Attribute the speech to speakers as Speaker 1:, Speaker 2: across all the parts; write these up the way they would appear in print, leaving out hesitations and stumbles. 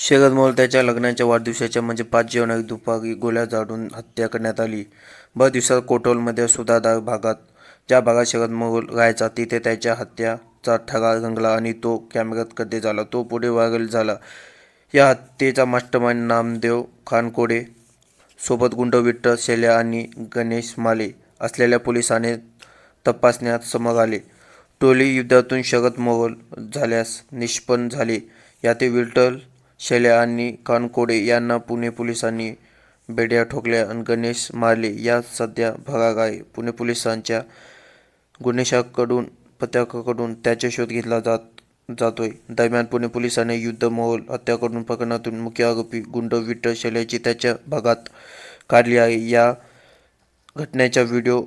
Speaker 1: शरद मोहोळ त्याच्या लग्नाच्या वाढदिवसाच्या म्हणजे 5 जानेवारी दुपारी गोळ्या झाडून हत्या करण्यात आली. दिवसात कोटोलमध्ये सुधादार भागात, ज्या भागात शरद मोहोळ राहायचा, तिथे त्याच्या हत्येचा ठराव रंगला आणि तो कॅमेऱ्यात कैद झाला. तो पुढे व्हायरल झाला. या हत्येचा मास्टरमाइंड नामदेव खानकोडे सोबत गुंड विठ्ठल शेले आणि गणेश माले असलेल्या पोलिसांनी तपासण्यात समोर आले. टोळी युद्धातून शरद मोहोळ झाल्यास निष्पन्न झाले. यातील विठ्ठल शेले आणि खानकोडे यांना पुणे पोलिसांनी बेड्या ठोकल्या आणि गणेश माले या सध्या फरार आहे. पुणे पोलिसांच्या गुन्हेशाखाकडून पथकाकडून त्याचा शोध घेतला जातोय. दरम्यान पुणे पोलिसांनी युद्ध मोहोळ हत्याकांड प्रकरणातील मुख्य आरोपी गुंड विठ्ठल शेलेची त्याच्या भागात काढली आहे. या घटनेचा व्हिडिओ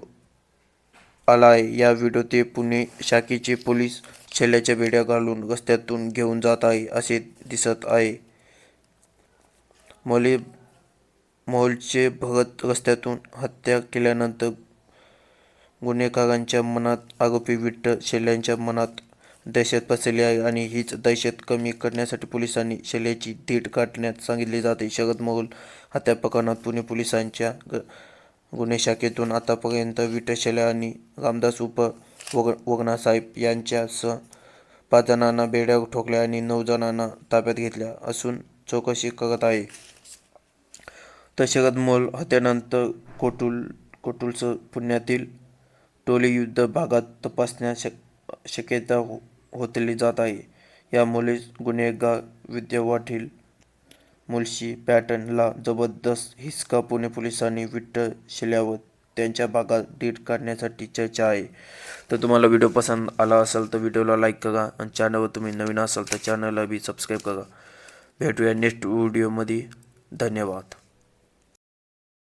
Speaker 1: आला आहे. या व्हिडिओ ते पुणे शाखेचे पोलीस शेलेच्या बेड्या घालून रस्त्यातून घेऊन जात आहे असे दिसत आहे. मोहोळचे भरत रस्त्यातून हत्या केल्यानंतर गुन्हेगारांच्या मनात, आरोपी विठ्ठल शेलेच्या मनात दहशत पसरली आहे आणि हीच दहशत कमी करण्यासाठी पोलिसांनी शेलेची धीर काढण्यास सांगितले जाते. शरद मोहोळ हत्या प्रकरणात पुणे पोलिसांच्या गुन्हे शाखेतून आतापर्यंत विठ्ठल शेले आणि रामदास उर्फ वगनासाहेब यांच्यासह 5 जणांना बेड्या ठोकल्या आणि 9 जणांना ताब्यात घेतले असून चौकशी करत आहे. तर शरद मोहोळ हत्येनंतर कोटुलसह पुण्यातील टोळी युद्ध भागात तपासण्याची शक्यता वर्तवली जात आहे. यामुळेच गुन्हेगार विद्यावाढील मुळशी पॅटर्नला जबरदस्त हिसका पुणे पोलिसांनी विठ्ठल शेल्यावर त्यांच्या भागात धीर काढण्यासाठी चर्चा आहे. तर तुम्हाला व्हिडिओ पसंत आला असेल तर व्हिडिओला लाईक करा आणि चॅनलवर तुम्ही नवीन असाल तर चॅनलला बी सबस्क्राईब करा. भेटूया नेक्स्ट व्हिडिओमध्ये. धन्यवाद.